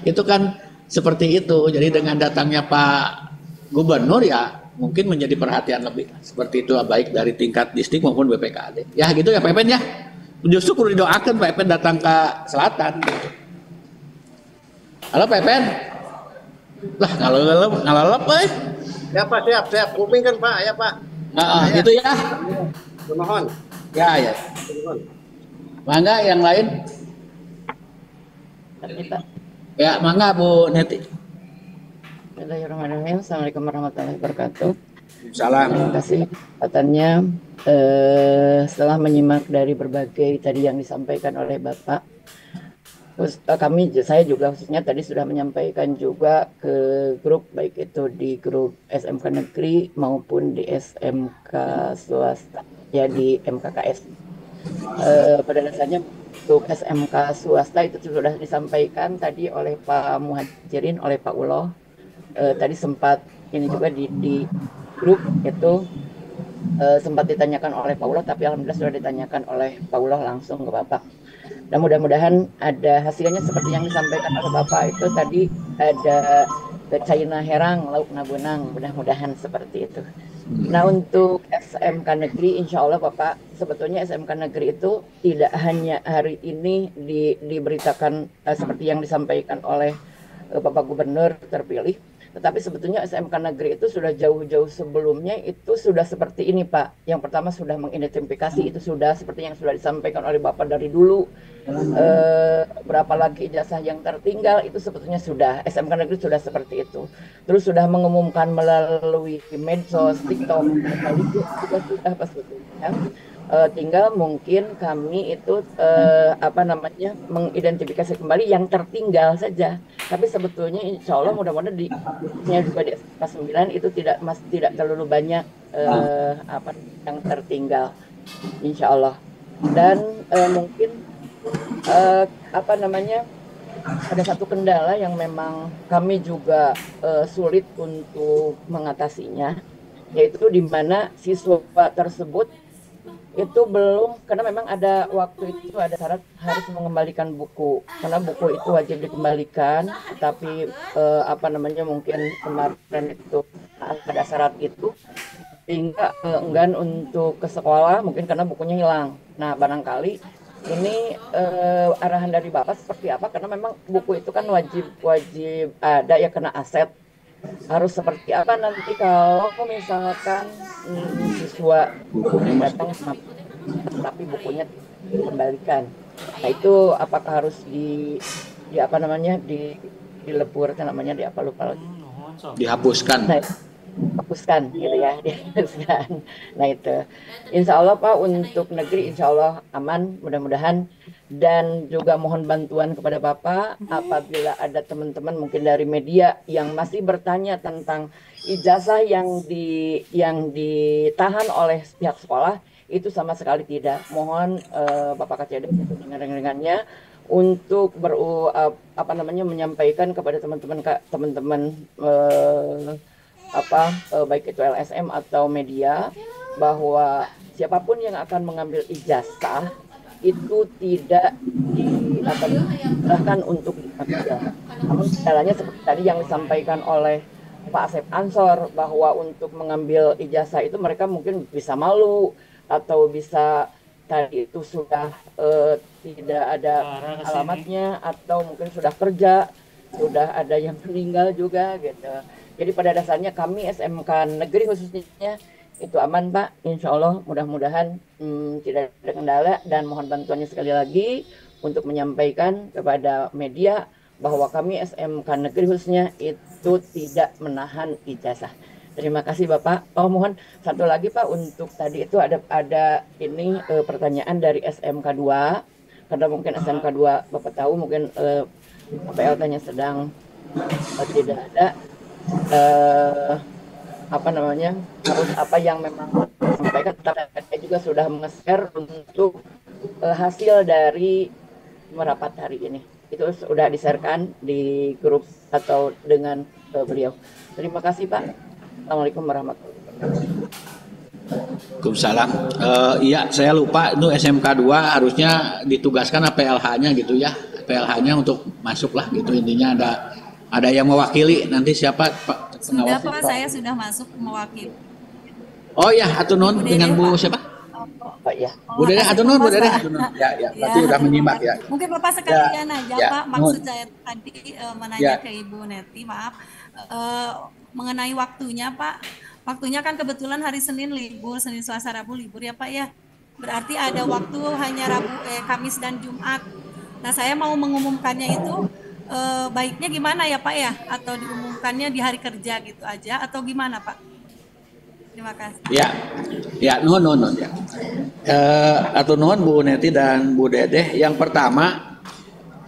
Itu kan seperti itu. Jadi dengan datangnya Pak Gubernur ya mungkin menjadi perhatian lebih seperti itu, baik dari tingkat distrik maupun BPKD. Ya gitu ya Pak Epen ya. Justru kudu didoakan Pak Epen datang ke selatan gitu. Halo Pak Epen. Lah ngalelep Ya Pak, siap. Kuping kan Pak, ya Pak. Nah, gitu ya. Mohon. Ya. Mangga yang lain. Ya, mangga Bu Neti. Bismillahirrahmanirrahim. Assalamualaikum warahmatullahi wabarakatuh. Salam. Terima kasih kesempatannya. Setelah menyimak dari berbagai tadi yang disampaikan oleh Bapak, saya juga khususnya tadi sudah menyampaikan juga ke grup, baik itu di grup SMK negeri maupun di SMK swasta, ya di MKKS. Pada dasarnya untuk SMK swasta itu sudah disampaikan tadi oleh Pak Muhajirin, oleh Pak Uloh. Tadi sempat ini juga di grup itu sempat ditanyakan oleh Pak Uloh, tapi alhamdulillah sudah ditanyakan oleh Pak Uloh langsung ke Bapak. Dan mudah-mudahan ada hasilnya seperti yang disampaikan oleh Bapak itu tadi, ada China herang, lauk nabenang, mudah-mudahan seperti itu. Nah, untuk SMK negeri, insya Allah Bapak, sebetulnya SMK negeri itu tidak hanya hari ini diberitakan seperti yang disampaikan oleh Bapak Gubernur terpilih, tetapi sebetulnya SMK negeri itu sudah jauh-jauh sebelumnya itu sudah seperti ini Pak. Yang pertama sudah mengidentifikasi, itu sudah seperti yang sudah disampaikan oleh Bapak dari dulu. Berapa lagi ijazah yang tertinggal itu sebetulnya sudah, SMK negeri sudah seperti itu. Terus sudah mengumumkan melalui medsos, TikTok, itu juga sudah sebetulnya. Tinggal mungkin kami itu mengidentifikasi kembali yang tertinggal saja. Tapi sebetulnya insya Allah mudah-mudahan di juga di SMK 9 itu tidak terlalu banyak yang tertinggal, insya Allah. Dan mungkin ada satu kendala yang memang kami juga sulit untuk mengatasinya, yaitu di mana siswa tersebut itu belum, karena memang ada waktu itu ada syarat harus mengembalikan buku, karena buku itu wajib dikembalikan, tapi mungkin kemarin itu ada syarat itu sehingga enggan untuk ke sekolah mungkin karena bukunya hilang. Nah, barangkali ini arahan dari Bapak seperti apa, karena memang buku itu kan wajib ada ya, kena aset. Harus seperti apa nanti kalau misalkan siswa datang tapi bukunya dikembalikan. Nah, itu apakah harus dihapuskan. Nah, hapuskan gitu ya, dihapuskan. Nah, itu insya Allah Pak, untuk negeri insya Allah aman mudah-mudahan. Dan juga mohon bantuan kepada Bapak apabila ada teman-teman mungkin dari media yang masih bertanya tentang ijazah yang ditahan oleh pihak sekolah, itu sama sekali tidak. Mohon Bapak Kacede dengan ringan-ringannya untuk menyampaikan kepada teman-teman baik itu LSM atau media, bahwa siapapun yang akan mengambil ijazah itu tidak diserahkan untuk diambil. Namun kendalanya seperti tadi yang disampaikan oleh Pak Asep Ansor, bahwa untuk mengambil ijazah itu mereka mungkin bisa malu atau bisa tadi itu sudah tidak ada alamatnya, atau mungkin sudah kerja, sudah ada yang meninggal juga gitu. Jadi pada dasarnya kami SMK negeri khususnya itu aman Pak, insya Allah mudah-mudahan tidak ada kendala. Dan mohon bantuannya sekali lagi untuk menyampaikan kepada media bahwa kami SMK negeri khususnya itu tidak menahan ijazah. Terima kasih Bapak. Oh, mohon satu lagi Pak, untuk tadi itu ada ini pertanyaan dari SMK 2, karena mungkin SMK 2 Bapak tahu mungkin PLT-nya sedang tidak ada. Harus apa yang memang disampaikan, saya juga sudah nge-share untuk hasil dari merapat hari ini. Itu sudah di-sharekan di grup atau dengan beliau. Terima kasih Pak. Assalamualaikum warahmatullahi wabarakatuh. Waalaikumsalam. Iya, saya lupa itu SMK 2 harusnya ditugaskan PLH-nya gitu ya. PLH-nya untuk masuk lah gitu, intinya ada yang mewakili. Nanti siapa Pak? Sudah Pak, saya sudah masuk mewakili. Oh ya, atunun dengan Bu siapa? Pak ya. Bu Dede, atunun, Bu Dede, atunun. Ya, berarti udah menyimak ya. Mungkin Bapak sekalian aja Pak, maksud saya tadi menanya ke Ibu Neti, maaf, mengenai waktunya Pak. Waktunya kan kebetulan hari Senin libur, Senin Selasa Rabu libur ya Pak ya. Berarti ada waktu hanya Kamis dan Jumat. Nah, saya mau mengumumkannya itu baiknya gimana ya Pak ya? Atau diumumkannya di hari kerja gitu aja atau gimana Pak? Terima kasih. Ya, nuhun ya. Atau nuhun Bu Neti dan Bu Dede. Yang pertama,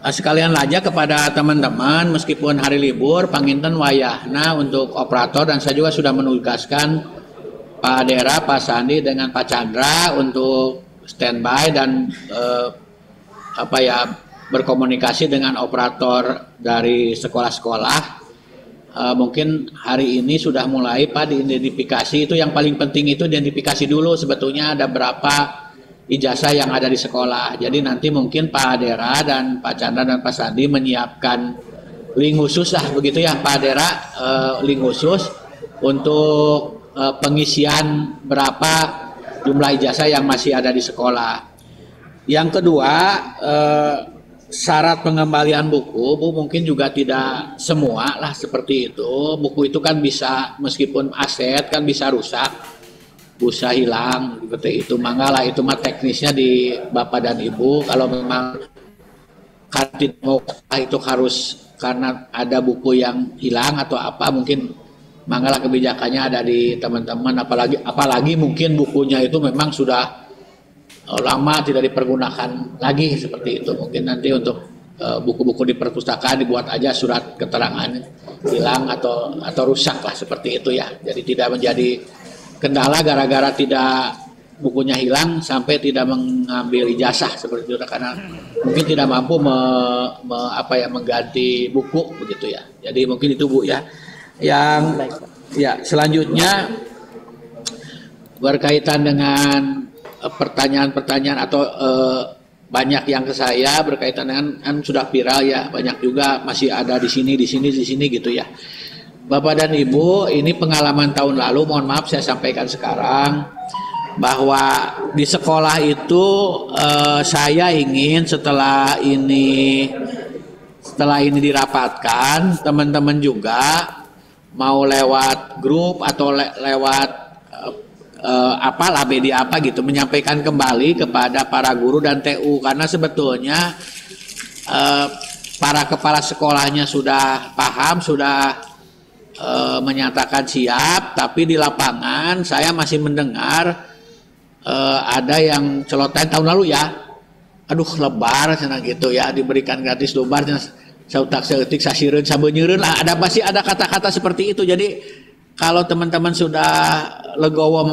sekalian aja kepada teman-teman meskipun hari libur panginten wayahna untuk operator, dan saya juga sudah menugaskan Pak Dera, Pak Sandi dengan Pak Chandra untuk standby dan berkomunikasi dengan operator dari sekolah-sekolah. Mungkin hari ini sudah mulai Pak diidentifikasi. Itu yang paling penting, itu identifikasi dulu sebetulnya ada berapa ijazah yang ada di sekolah. Jadi nanti mungkin Pak Dera dan Pak Chandra dan Pak Sandi menyiapkan link khusus lah begitu ya Pak Dera, link khusus untuk pengisian berapa jumlah ijazah yang masih ada di sekolah. Yang kedua, syarat pengembalian buku, Bu, mungkin juga tidak semua lah seperti itu. Buku itu kan bisa, meskipun aset kan bisa rusak, bisa hilang seperti itu. Manggalah itu mah teknisnya di Bapak dan Ibu. Kalau memang itu harus karena ada buku yang hilang atau apa, mungkin manggalah kebijakannya ada di teman-teman. Apalagi mungkin bukunya itu memang sudah lama tidak dipergunakan lagi seperti itu. Mungkin nanti untuk buku-buku di perpustakaan dibuat aja surat keterangan hilang atau rusak lah seperti itu ya. Jadi tidak menjadi kendala gara-gara tidak bukunya hilang sampai tidak mengambil ijazah seperti itu, karena mungkin tidak mampu mengganti buku begitu ya. Jadi mungkin itu Bu ya. Yang ya selanjutnya berkaitan dengan pertanyaan-pertanyaan atau banyak yang ke saya berkaitan dengan kan sudah viral ya, banyak juga masih ada di sini gitu ya. Bapak dan Ibu, ini pengalaman tahun lalu, mohon maaf saya sampaikan sekarang bahwa di sekolah itu saya ingin setelah ini dirapatkan, teman-teman juga mau lewat grup atau lewat media apa gitu, menyampaikan kembali kepada para guru dan TU, karena sebetulnya para kepala sekolahnya sudah paham, sudah menyatakan siap, tapi di lapangan saya masih mendengar ada yang celotehan tahun lalu ya, aduh lebar senang gitu ya, diberikan gratis lebar, sautak seetik sasireun sabeunyereun lah, pasti ada kata-kata seperti itu. Jadi kalau teman-teman sudah legowo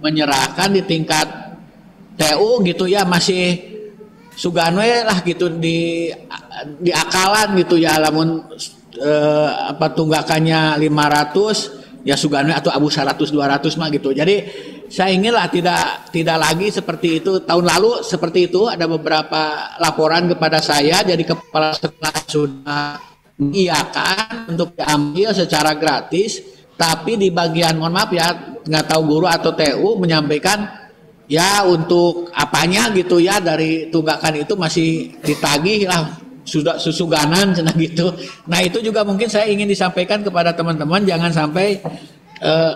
menyerahkan di tingkat TU gitu ya, masih sugan we lah gitu di akalan gitu ya, lamun tunggakannya 500 ya sugan we atau abu 100 200 mah gitu. Jadi saya inginlah tidak lagi seperti itu. Tahun lalu seperti itu, ada beberapa laporan kepada saya, jadi kepala sekolah sudah mengiyakan untuk diambil secara gratis, tapi di bagian mohon maaf ya, nggak tahu guru atau TU menyampaikan ya untuk apanya gitu ya, dari tunggakan itu masih ditagih lah, sudah susuganan senang gitu. Nah itu juga mungkin saya ingin disampaikan kepada teman-teman, jangan sampai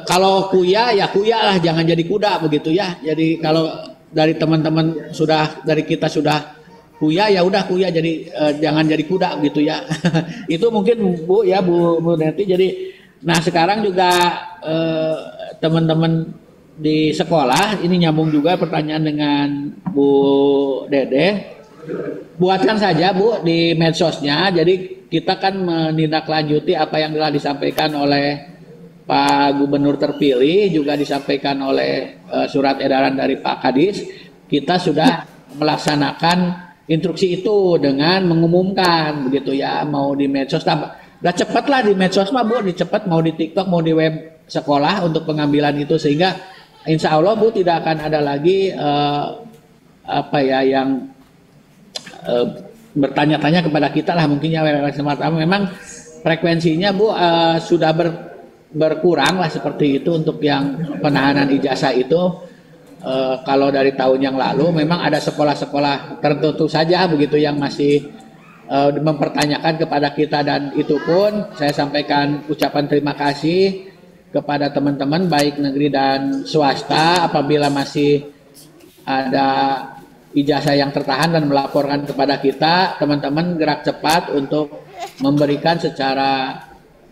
kalau kuya ya kuya lah, jangan jadi kuda begitu ya. Jadi kalau dari teman-teman dari kita sudah kuya ya udah kuya, jadi jangan jadi kuda gitu ya. Itu mungkin Bu ya, Bu Neti. Jadi nah sekarang juga teman-teman di sekolah ini nyambung juga pertanyaan dengan Bu Dede, buatkan saja Bu di medsosnya. Jadi kita kan menindaklanjuti apa yang telah disampaikan oleh Pak Gubernur terpilih, juga disampaikan oleh surat edaran dari Pak Kadis. Kita sudah melaksanakan instruksi itu dengan mengumumkan begitu ya, mau di medsos, udah cepet lah di medsos mah Bu, dicepet, mau di TikTok, mau di web sekolah untuk pengambilan itu, sehingga insya Allah Bu tidak akan ada lagi yang bertanya-tanya kepada kita lah, mungkin ya memang frekuensinya Bu sudah berkurang lah seperti itu untuk yang penahanan ijazah itu. Kalau dari tahun yang lalu memang ada sekolah-sekolah tertentu saja begitu yang masih mempertanyakan kepada kita, dan itu pun saya sampaikan ucapan terima kasih kepada teman-teman baik negeri dan swasta apabila masih ada ijazah yang tertahan dan melaporkan kepada kita. Teman-teman gerak cepat untuk memberikan secara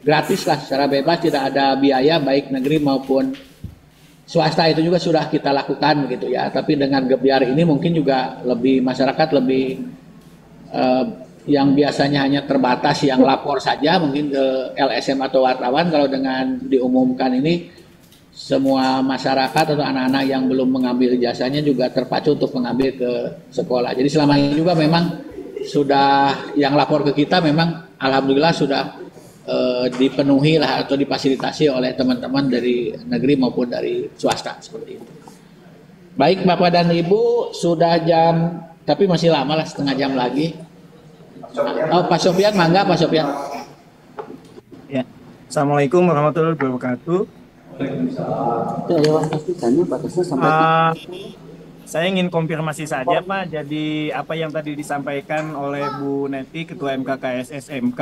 gratis lah, secara bebas, tidak ada biaya baik negeri maupun swasta, itu juga sudah kita lakukan begitu ya. Tapi dengan gebyar ini mungkin juga lebih masyarakat lebih yang biasanya hanya terbatas yang lapor saja mungkin ke LSM atau wartawan, kalau dengan diumumkan ini semua masyarakat atau anak-anak yang belum mengambil ijazahnya juga terpacu untuk mengambil ke sekolah. Jadi selama ini juga memang sudah yang lapor ke kita memang alhamdulillah sudah dipenuhi lah atau difasilitasi oleh teman-teman dari negeri maupun dari swasta seperti itu. Baik Bapak dan Ibu, sudah jam, tapi masih lama lah, setengah jam lagi. Oh, Pak Sofyan, mangga Pak Sofyan. Ya. Assalamualaikum warahmatullahi wabarakatuh. Saya ingin konfirmasi saja Pak, jadi apa yang tadi disampaikan oleh Bu Neti, Ketua MKKS SMK,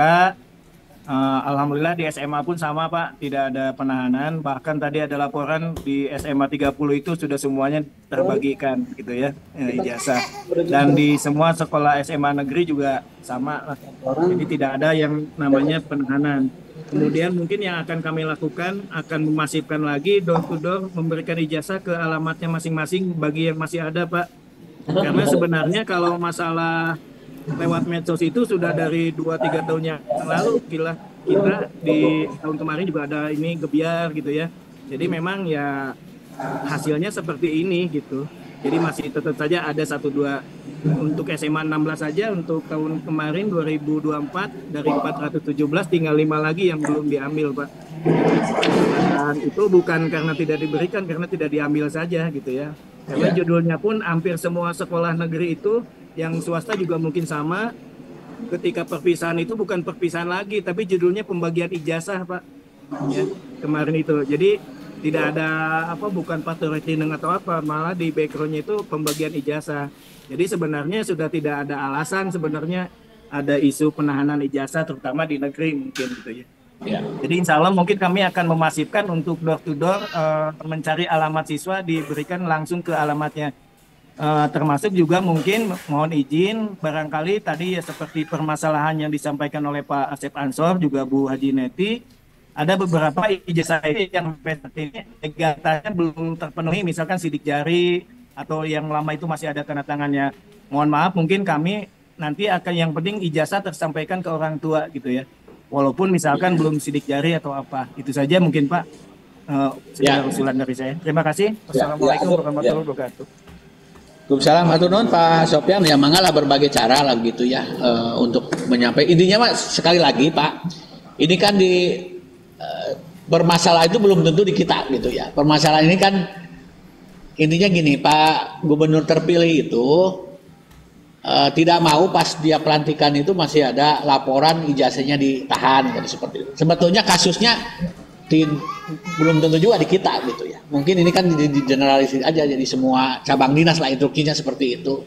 alhamdulillah di SMA pun sama Pak, tidak ada penahanan, bahkan tadi ada laporan di SMA 30 itu sudah semuanya terbagikan gitu ya, ijazah. Dan di semua sekolah SMA negeri juga sama, jadi tidak ada yang namanya penahanan. Kemudian mungkin yang akan kami lakukan akan memasifkan lagi door to door, memberikan ijazah ke alamatnya masing-masing bagi yang masih ada Pak. Karena sebenarnya kalau masalah lewat medsos itu sudah dari 2-3 tahun yang lalu kita di tahun kemarin juga ada ini gebiar gitu ya. Jadi memang ya hasilnya seperti ini gitu. Jadi masih tetap saja ada 1-2 untuk SMA 16 saja untuk tahun kemarin 2024 dari 417 tinggal 5 lagi yang belum diambil Pak. Dan itu bukan karena tidak diberikan, karena tidak diambil saja gitu ya. Karena judulnya pun hampir semua sekolah negeri itu yang swasta juga mungkin sama. Ketika perpisahan itu bukan perpisahan lagi, tapi judulnya pembagian ijazah Pak. Ya, kemarin itu. Jadi tidak ada bukan faktor retaining atau apa, malah di backgroundnya itu pembagian ijazah. Jadi sebenarnya sudah tidak ada alasan sebenarnya ada isu penahanan ijazah terutama di negeri mungkin gitu ya. Ya. Jadi insya Allah mungkin kami akan memasifkan untuk door to door mencari alamat siswa diberikan langsung ke alamatnya. Termasuk juga mungkin mohon izin barangkali tadi ya seperti permasalahan yang disampaikan oleh Pak Asep Ansor juga Bu Haji Neti, ada beberapa ijazah yang datanya belum terpenuhi, misalkan sidik jari atau yang lama itu masih ada tanda tangannya. Mohon maaf, mungkin kami nanti akan yang penting ijazah tersampaikan ke orang tua gitu ya. Walaupun misalkan belum sidik jari atau apa. Itu saja mungkin Pak usulan dari saya. Terima kasih. Wassalamualaikum warahmatullahi wabarakatuh. Waalaikumsalam. Hatur nuhun Pak Sofyan, ya mangga berbagai cara lah gitu ya untuk menyampaikan. Intinya Mas sekali lagi Pak, ini kan bermasalah itu belum tentu di kita gitu ya. Permasalahan ini kan intinya gini, Pak Gubernur terpilih itu tidak mau pas dia pelantikan itu masih ada laporan ijazahnya ditahan gitu, seperti itu. Sebetulnya kasusnya belum tentu juga di kita gitu ya. Mungkin ini kan di generalisir aja jadi semua cabang dinas lah instruksinya seperti itu.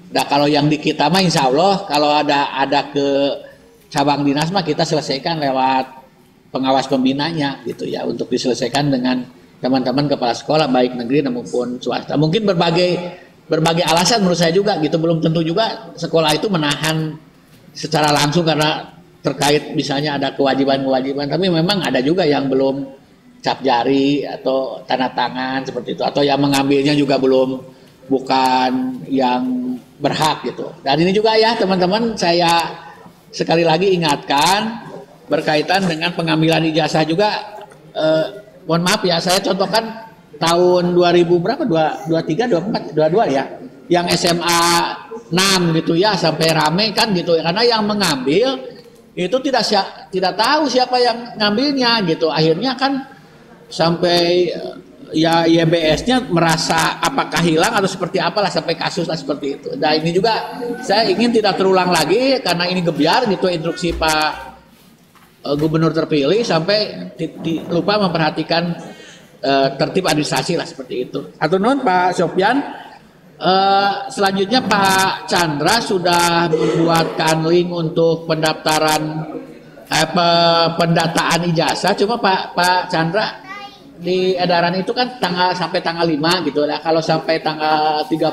Nah kalau yang di kita mah insya Allah kalau ada ke cabang dinas mah kita selesaikan lewat pengawas pembinanya gitu ya, untuk diselesaikan dengan teman-teman kepala sekolah baik negeri maupun swasta. Mungkin berbagai alasan menurut saya juga gitu, belum tentu juga sekolah itu menahan secara langsung karena terkait misalnya ada kewajiban-kewajiban, tapi memang ada juga yang belum cap jari atau tanda tangan seperti itu, atau yang mengambilnya juga bukan yang berhak gitu. Dan ini juga ya teman-teman, saya sekali lagi ingatkan berkaitan dengan pengambilan ijazah juga, mohon maaf ya, saya contohkan tahun 2000 berapa, 23, 24, 22 ya, yang SMA 6 gitu ya, sampai rame kan gitu, karena yang mengambil itu tidak tahu siapa yang ngambilnya gitu, akhirnya kan sampai ya YBS-nya merasa apakah hilang atau seperti apalah, sampai kasus lah seperti itu. Nah ini juga saya ingin tidak terulang lagi karena ini gebiar gitu instruksi Pak Gubernur terpilih sampai lupa memperhatikan tertib administrasi lah seperti itu. Atau non Pak Sofyan, selanjutnya Pak Chandra sudah membuatkan link untuk pendaftaran pendataan ijazah. Cuma Pak Chandra di edaran itu kan sampai tanggal 5 gitu. Nah, kalau sampai tanggal 30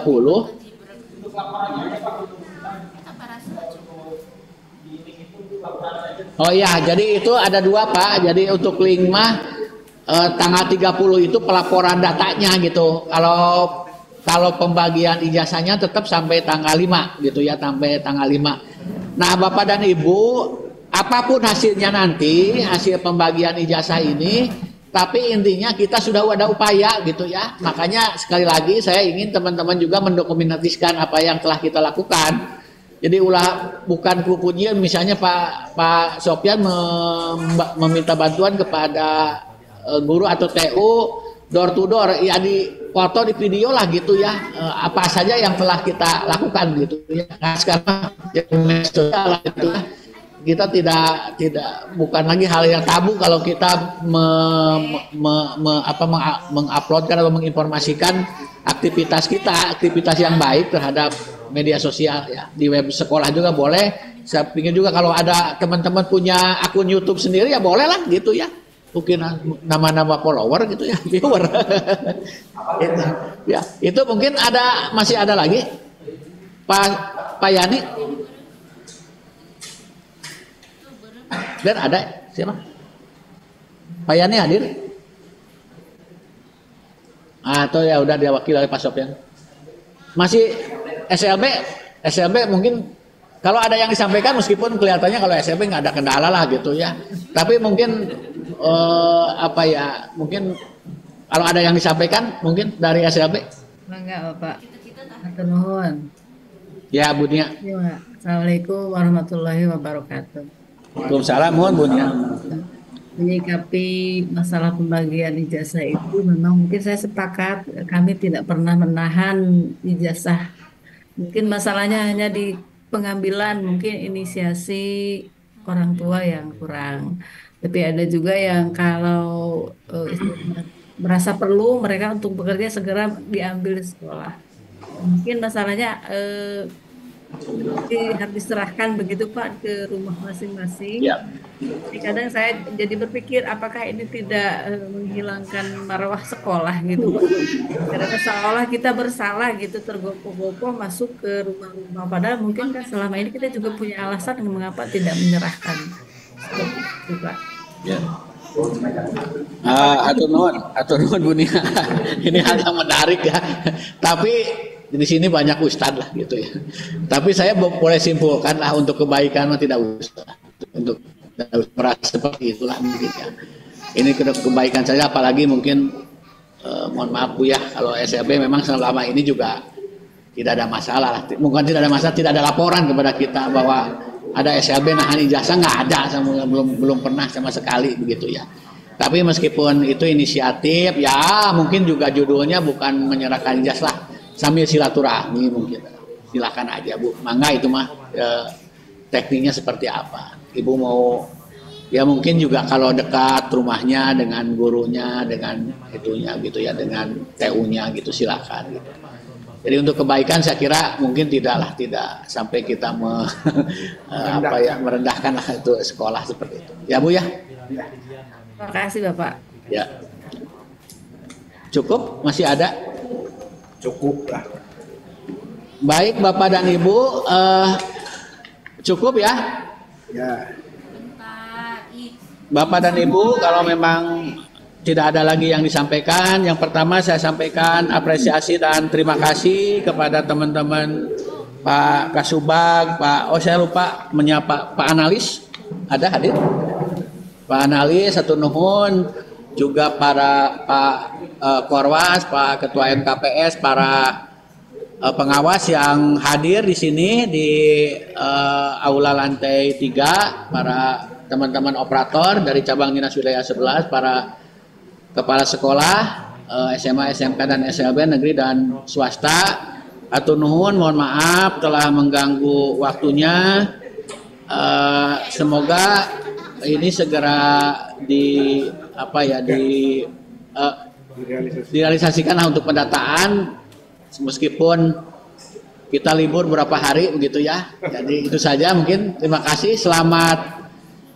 oh iya, jadi itu ada 2 Pak. Jadi untuk link mah tanggal 30 itu pelaporan datanya gitu. Kalau pembagian ijazahnya tetap sampai tanggal 5 gitu ya, sampai tanggal 5. Nah, Bapak dan Ibu, apapun hasilnya nanti, hasil pembagian ijazah ini, tapi intinya kita sudah ada upaya gitu ya. Makanya sekali lagi saya ingin teman-teman juga mendokumentasikan apa yang telah kita lakukan. Jadi bukan kerupunnya, misalnya Pak Sofyan meminta bantuan kepada guru atau TU door to door, ya di foto, di video lah gitu ya, apa saja yang telah kita lakukan gitu ya. Nah, sekarang sosial gitu ya, kita tidak bukan lagi hal yang tabu kalau kita menguploadkan atau menginformasikan aktivitas kita, aktivitas yang baik terhadap media sosial ya. Di web sekolah juga boleh. Saya ingin juga kalau ada teman-teman punya akun YouTube sendiri ya boleh lah gitu ya. Mungkin nama-nama follower gitu ya, viewer. Itu, ya, itu mungkin masih ada lagi. Pak Yani. Dan ada siapa? Pak Yani hadir? Atau ya udah diwakili oleh Pak Sofyan. Masih SLB mungkin kalau ada yang disampaikan, meskipun kelihatannya kalau SLB nggak ada kendala lah gitu ya. Tapi mungkin mungkin kalau ada yang disampaikan mungkin dari SLB. Enggak, Bapak. Hatur nuhun. Ya, Bu Nia. Assalamualaikum warahmatullahi wabarakatuh. Waalaikumsalam, mohon Bu Nia. Menyikapi masalah pembagian ijazah itu memang mungkin saya sepakat, kami tidak pernah menahan ijazah. Mungkin masalahnya hanya di pengambilan, mungkin inisiasi orang tua yang kurang. Tapi ada juga yang kalau merasa perlu mereka untuk bekerja segera diambil di sekolah. Mungkin masalahnya harus diserahkan begitu Pak ke rumah masing-masing. Ya. Jadi kadang saya jadi berpikir apakah ini tidak menghilangkan marwah sekolah gitu Pak. Karena seolah kita bersalah gitu, tergopoh-gopoh masuk ke rumah-rumah, padahal mungkin kan selama ini kita juga punya alasan mengapa tidak menyerahkan. Seperti itu Pak. Ya. Atur nuhun Bu Nia. Ini hal yang menarik ya. Tapi di sini banyak ustadz lah gitu ya. Tapi saya boleh simpulkan lah, untuk kebaikan tidak usah. Untuk merasa seperti itulah mungkin ya. Ini kebaikan saja, apalagi mungkin mohon maaf Bu ya, kalau SLB memang selama ini juga tidak ada masalah lah. Mungkin tidak ada masalah, tidak ada laporan kepada kita bahwa ada SLB nahan ijazah, nggak ada, belum pernah sama sekali begitu ya. Tapi meskipun itu inisiatif ya, mungkin juga judulnya bukan menyerahkan ijazah, sambil silaturahmi mungkin. Silakan aja Bu, mangga itu mah tekniknya seperti apa. Ibu mau ya mungkin juga kalau dekat rumahnya dengan gurunya, dengan itunya gitu ya, dengan TU-nya gitu, silakan gitu. Jadi untuk kebaikan saya kira mungkin tidak sampai kita merendahkan lah itu sekolah seperti itu. Ya Bu ya. Terima kasih Bapak. Ya. Cukup? Masih ada? Cukup lah. Baik Bapak dan Ibu, cukup ya? Ya. Bapak dan Ibu, kalau memang tidak ada lagi yang disampaikan, yang pertama saya sampaikan apresiasi dan terima kasih kepada teman-teman Pak Kasubag, saya lupa menyapa Pak Analis, ada hadir? Pak Analis, hatur nuhun, juga para Pak Korwas, Pak Ketua MKPS, para pengawas yang hadir di sini di aula lantai 3, para teman-teman operator dari cabang Dinas Wilayah 11, para kepala sekolah SMA, SMK dan SLB negeri dan swasta. Hatur nuhun, mohon maaf telah mengganggu waktunya. Semoga ini segera direalisasikan untuk pendataan, meskipun kita libur beberapa hari begitu ya. Jadi itu saja mungkin. Terima kasih,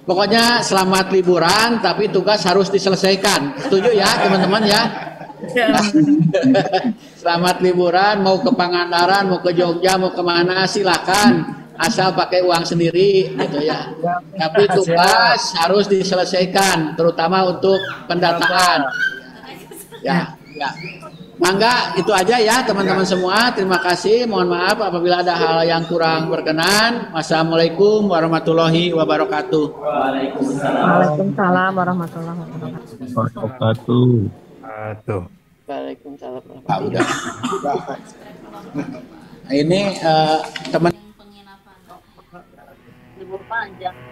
pokoknya selamat liburan, tapi tugas harus diselesaikan. Setuju ya teman-teman ya? Selamat liburan, mau ke Pangandaran, mau ke Jogja, mau kemana silakan, asal pakai uang sendiri gitu ya. Tapi tugas harus diselesaikan, terutama untuk pendataan. Ya. Mangga, itu aja ya teman-teman semua. Terima kasih. Mohon maaf apabila ada hal yang kurang berkenan. Wassalamualaikum warahmatullahi wabarakatuh. Waalaikumsalam warahmatullahi wabarakatuh. Waalaikumsalam. Pak, udah. Ini teman Libur panjang.